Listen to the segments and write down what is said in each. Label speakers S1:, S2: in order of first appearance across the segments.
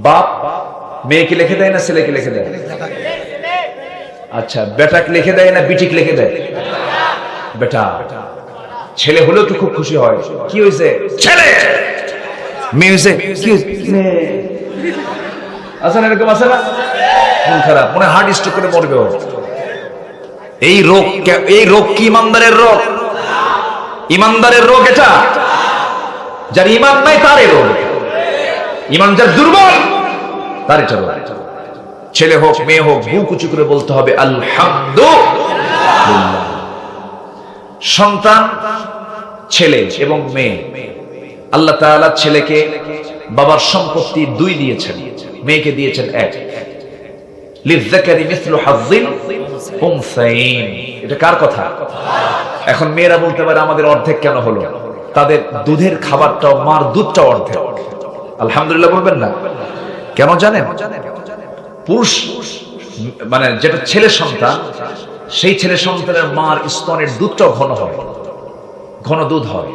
S1: বাপ মেয়েকে লিখে দেয় না ছেলেকে লিখে দেয়? আচ্ছা, বেটাকে লিখে দেয় না বিটিকে লিখে দেয়? বেটা। ছেলে হলেও তো খুব খুশি হয়, কি হয়েছে ছেলে, মেয়ে হয়েছে কি মেয়ে। আছে না এরকম, আছে না? মন খারাপ, মনে হার্ট স্ট্রোক করে মরবে। এই রোগ কি ইমানদারের রোগ? ইমানদারের রোগ এটা। যার ইমান নাই তার এই রোগ। ইমান যার দুর্বল তার এটা রোগ। ছেলে হোক মেয়ে হোক, বুক উঁচু করে বলতে হবে আলহামদুলিল্লাহ। সন্তান ছেলে এবং মেয়ে, আল্লাহ তাআলা ছেলেকে বাবার সম্পত্তি 2 দিয়েছেন, মেয়েকে দিয়েছেন 1। লিযযাকারি মিসলু হাযযিল উনসাইন। এটা কার কথা? এখন মেয়েরা বলতে পারে আমাদের অর্ধেক কেন হলো? তাদের দুধের খাবারটাও, মার দুধটাও অর্ধেক। আলহামদুলিল্লাহ বলবেন না কেন জানেন? পুরুষ মানে যেটা ছেলে সন্তান, সেই ছেলে সন্তানের মার স্তনের দুধটাও ঘন হয়, ঘন দুধ হয়।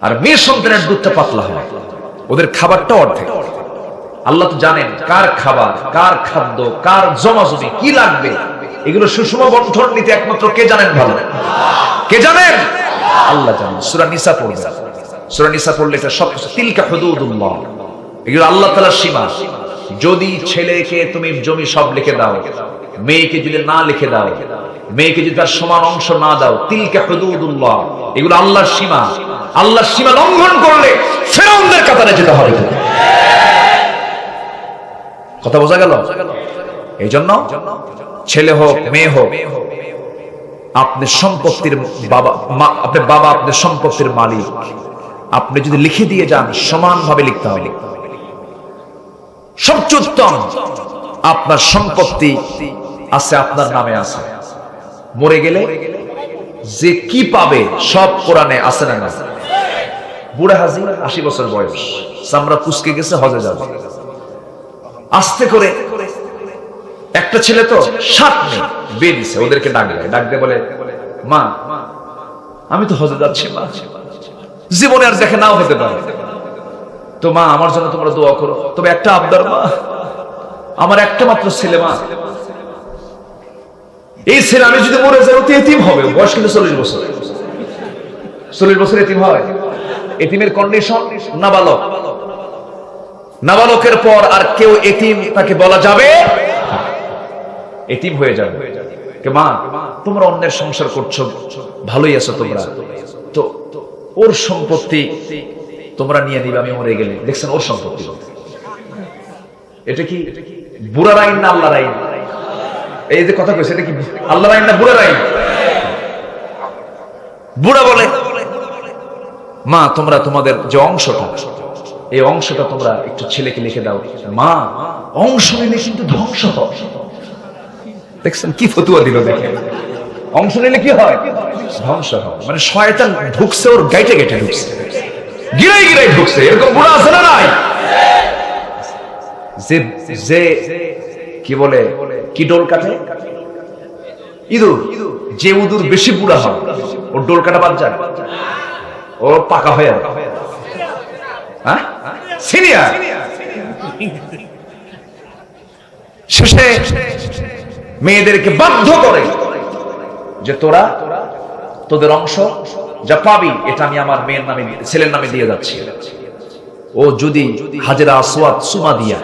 S1: আর মেয়ে সন্তানের দুধটা পাতলা হয়, ওদের খাবারটা অর্ধেক। আল্লাহ তো জানেন কার খাবার, কার খাদ্য, কার জমাজমি কি লাগবে, এগুলো সুষম বন্টন নীতি একমাত্র কে জানেন ভালো? কে জানেন? আল্লাহ জানেন। সূরা নিসা পড়বেন, সূরা নিসা পড়লে এটা সব তিলকা হুদুদুল্লাহ, এগুলো আল্লাহ তাআলার সীমা। যদি ছেলেকে তুমি জমি সব লিখে দাও, মেয়েকে যদি না লিখে দাও, মেয়েকে যদি তার সমান অংশ না দাও, তিলকা হুদুদুল্লাহ, এগুলো আল্লাহর সীমা। আল্লাহর সীমা লঙ্ঘন করলে ফেরাউনদের কাতারে যেতে হবে। কথা বোঝা গেল? এই জন্য ছেলে হোক মেয়ে হোক, আপনি সম্পত্তির বাবা, আপনার বাবা আপনার সম্পত্তির মালিক। আপনি যদি লিখে দিয়ে যান, সমানভাবে লিখতে হবে। সবচেয়ে উত্তম, আপনার সম্পত্তি আছে আপনার নামে আছে, মরে গেলে যে কি পাবে সব কোরআনে আছে না? না। বুড়া হাজি 80 বছর বয়স, চামড়া কুচকে গেছে, হজে যাবে, আস্তে করে একটা ছেলে তো 7 মেয়ে বিয়ে দিছে, ওদেরকে ডাক দিয়ে বলে, মা আমি তো হজে যাচ্ছি, মা জীবনে আর দেখে নাও হতে পারে, তো মা আমার জন্য তোমরা দোয়া করো, তবে একটা আবদার মা, আমার একটা মাত্র ছেলে, মা এই ছেলে আমি যদি মরে যাই তো এতিম হবে। বয়স কিন্তু 40 বছর, 40 বছর এতিম হয়। এতিমের কন্ডিশন নাবালক, নাবালকের পর আর কেউ এতিম তাকে বলা যাবে, এতিম হয়ে যাবে। মা তোমরা অন্যের সংসার করছো, ভালোই আছো তোমরা, তো ওর সম্পত্তি তোমরা নিয়ে নিবে আমি মরে গেলে। দেখছেন ওর সম্পত্তি, এটা কি বুড়ার আইন না আল্লাহর আইন? এই যে কথা কইছে, এটা কি আল্লাহর আইন না বুড়ার আইন? বুড়া বলে, মা তোমরা তোমাদের যে অংশটা, এই অংশটা তোমরা একটু ছেলেকে লিখে দাও। মা অংশ নিলে কিন্তু ধ্বংস হয়। দেখছেন কি ফতুয়া দিল, দেখেন অংশ নিলে কি হয়? ধ্বংস হয়। মানে শয়তান ঢুকছে ওর গাইটে গাইটে ঢুকছে, গিরাই গিরাই ঢুকছে। এরকম বুড়া আছে না নাই? যে কি বলে, কি ডোল কাটে? ইঁদুর। যে ইঁদুর বেশি বুড়া হয় ওর ডোল কাটা বাদ যায়, ও পাকা হয়ে যায়। হ্যাঁ, সিনিয়র। শেষে মেয়েদেরকে বাধ্য করে যে তোরা তোদের অংশ যা পাবি, এটা আমি আমার মেয়ের নামে, ছেলের নামে দিয়ে যাচ্ছি। ও যদি হাজেরা আসওয়াদ সুমা দিয়া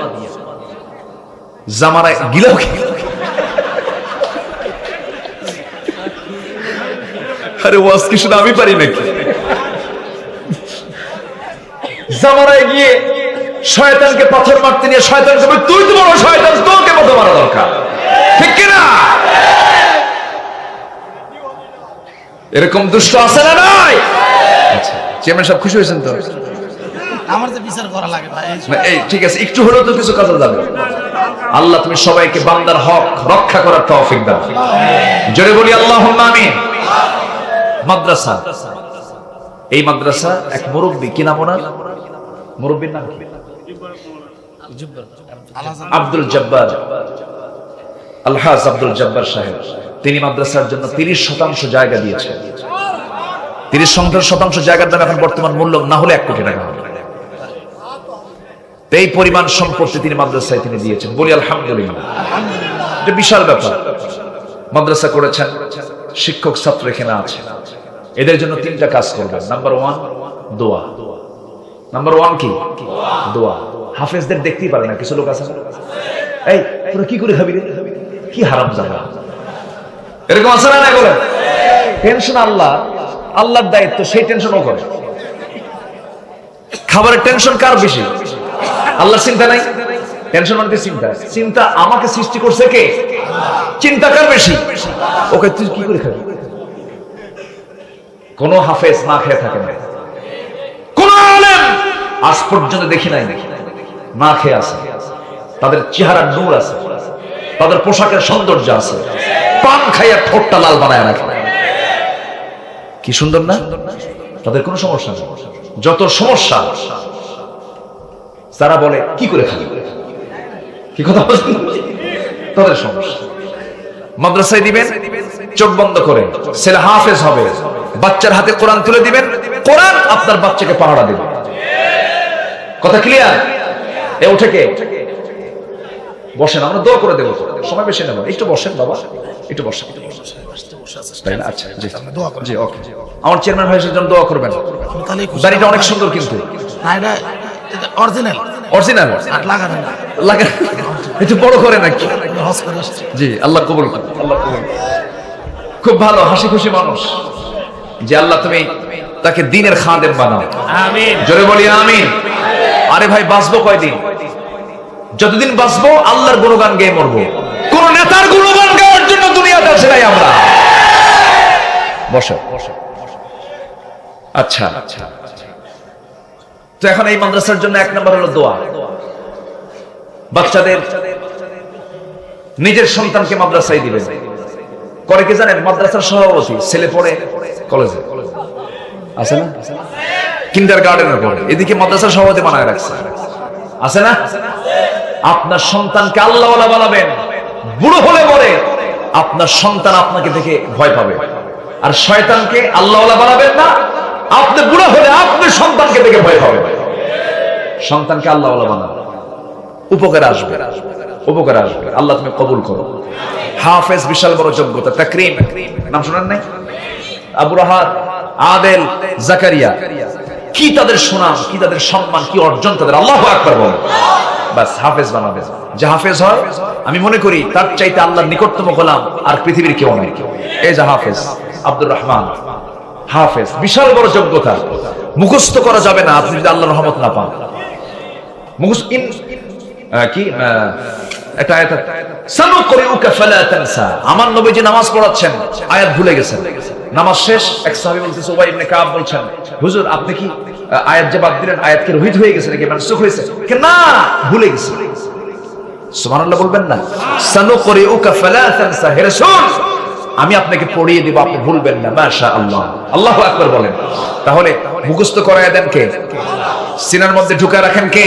S1: জামারায় গিলাও, আরে ওয়াজ কি শুধু আমি পারি নাকি? জামারায় গিয়ে শয়তানকে পাথর মারতে নিয়ে শয়তানকে বলে, তুই তো বড় শয়তান, তোকে পাথর মারা দরকার, ঠিক কিনা? এরকম দুষ্ট আছে না নাই? আচ্ছা, চেয়ারম্যান সাহেব খুশি হয়েছেন তো?
S2: আমার তো বিচার করা লাগে ভাই।
S1: এই ঠিক আছে, একটু হলেও তো কিছু কাজে যাবে। আল্লাহ তুমি সবাইকে বান্দার হক রক্ষা করার তৌফিক দাও। জোরে বলি আল্লাহুম্মা আমিন। মাদ্রাসা, এই মাদ্রাসা এক মুরব্বী, কি নাম ওনার? মুরব্বীর নাম কি? আব্দুল জব্বার, আলহাজ আব্দুল জব্বার সাহেব। তিনি মাদ্রাসার জন্য 30% জায়গা দিয়েছেন। 30% জায়গার দাম এখন বর্তমান মূল্য না হলে 1 কোটি টাকা হবে। তো এই পরিমাণ সম্পত্তি তিনি মাদ্রাসায় তিনি দিয়েছেন, বলি আলহামদুলিল্লাহ। এটা বিশাল ব্যাপার। মাদ্রাসা করেছেন, শিক্ষক ছাত্র এখানে আছে, এদের জন্য তিনটা কাজ করবেন। নাম্বার 1 দোয়া। নাম্বার 1 কি? দোয়া। হাফেজদের দেখতেই পারে না কিছু লোক আছে, এই তোরা কি করে খাবি রে, কি হারাম জায়গা, এরকম আছে না? বলেন টেনশন আল্লাহর দায়িত্ব, সেই টেনশনও করে। খাবারের টেনশন কার বেশি? আল্লাহর চিন্তা নাই? টেনশন মানে চিন্তা। চিন্তা আমাকে সৃষ্টি করছে কে? চিন্তা কার বেশি? ওকে তুই কি করে খাবি? কোন হাফেজ না খেয়ে থাকে না, কোন আলেম আজ পর্যন্ত দেখি নাই না খেয়ে আছে। তাদের চেহারার নূর আছে, তাদের পোশাকের সৌন্দর্য আছে, পান খাইয়া ঠোঁটটা লাল বানায় রাখে। কি সুন্দর না? তাদের কোনো সমস্যা নেই। যত সমস্যা তারা বলে কি করে খাবি, কি কথা বলছেন? তাদের সমস্যা। মাদ্রাসায় দিবেন চোখ বন্ধ করে, ছেলে হাফেজ হবে, বাচ্চার হাতে কোরআন তুলে দিবেন, কোরআন আপনার বাচ্চাকে পাহারা দিবে। কথা ক্লিয়ার? এ উঠে কে? বসেন, আমরা দোয়া করে দেবো, সময় বেশি নেব। একটু বসেন বাবা, একটু বসেন। আচ্ছা জি, ওকে। আমার চেয়ারম্যান ভাইয়ের জন্য দোয়া করবেন। দাড়িটা অনেক সুন্দর, কিন্তু অরিজিনাল লাগে একটু বড় করে নাকি? জি, আল্লাহ কবুল করুন, আল্লাহ কবুল করুন। খুব ভালো, হাসি খুশি মানুষ। যে আল্লাহ তুমি তাকে দ্বীনের খাদেম বানাও, আমিন। জোরে বলি আমিন। আরে ভাই, বাঁচবো কয়দিন? যতদিন বাঁচবো আল্লাহর গুণগান গেয়ে মরবো। কোন নেতার গুণগান গাওয়ার জন্য দুনিয়াতে আসে নাই আমরা। বসো। আচ্ছা, তো এখন এই মাদ্রাসার জন্য 1 নম্বর হলো দোয়া। বাচ্চাদের নিজের সন্তানকে মাদ্রাসায় দিবেন। করে কি জানেন? মাদ্রাসার সভাপতি ছেলে পড়ে কলেজে, আছে না? কিন্ডারগার্টেনের পড়ে, এদিকে মাদ্রাসার সভাপতি বানায় রাখছে, আছে না? আপনার সন্তানকে আল্লাহওয়ালা বানাবেন। বুড়ো হলে পরে আপনার সন্তান আপনাকে দেখে ভয় পাবে। আর শয়তানকে আল্লাহওয়ালা বানাবেন না, আপনি বুড়ো হলে আপনি সন্তানকে দেখে ভয় পাবে। সন্তানকে আল্লাহওয়ালা বানাবেন, উপকার আসবে, উপকার আসবে। আল্লাহ তুমি কবুল করো। হাফেজ বিশাল বড় যোগ্যতা। তাকরিম নাম শুনেন নাই? আবু রাহাত, আদেল, জাকারিয়া, কি তাদের সুনাম, কি তাদের সম্মান, কি অর্জন তাদের। আল্লাহু আকবার বলেন। বাস হাফেজ বানাবে। যে হাফেজ হয়, আমি মনে করি তার চাইতে আল্লাহর নিকটতম গোলাম আর পৃথিবীর কেউ নাই। এই যে হাফেজ আব্দুর রহমান, হাফেজ বিশাল বড় যোগ্যতা। মুখস্থ করা যাবে না আপনি যদি আল্লাহর রহমত না পান। মুখস্থ কি একটা আয়াত, সানুকরিউকা ফালা তানসা। আমার নবীজি নামাজ পড়াচ্ছেন, আয়াত ভুলে গেছেন। নামাজ শেষ, এক সাহাবী বলতেছে, উবাই ইবনে কাব বলছেন, হুজুর আপনি কি আয়াত যে বাদ দিলেন, আয়াত কি রহিত হয়ে গেছে নাকি মানসুখ হয়েছে? না, ভুলে গেছে। সুবহানাল্লাহ বলবেন না? সানুকরিউকা ফালা তানসা। হে রাসূল, আমি আপনাকে পড়িয়ে দিব, আপনি ভুলবেন না। মাশাআল্লাহ, আল্লাহু আকবার বলেন। তাহলে মুখস্থ করায় দেন কে? সিনার মধ্যে ঢুকায় রাখেন কে?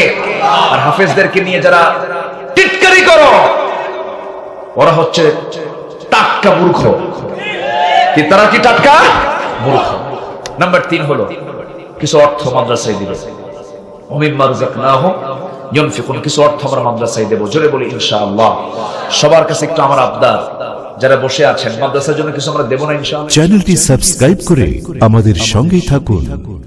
S1: আর হাফেজদেরকে নিয়ে যারা টিটকারি করো, ওরা হচ্ছে টাটকা মূর্খ। কি তারা কি টাটকা মূর্খ? নাম্বার 3 হলো কিছু অর্থ মাদ্রাসায় দিবে। ওমিম্মা রাযাকনাহুম ইউনফিকুন। কিছু অর্থ আমরা মাদ্রাসায় দেব। জোরে বলি ইনশাআল্লাহ। সবার কাছে একটু আমার আবদার, যারা বসে আছেন মাদ্রাসার জন্য কিছু আমরা দেব না ইনশাআল্লাহ?
S3: চ্যানেলটি সাবস্ক্রাইব করে আমাদের সঙ্গেই থাকুন।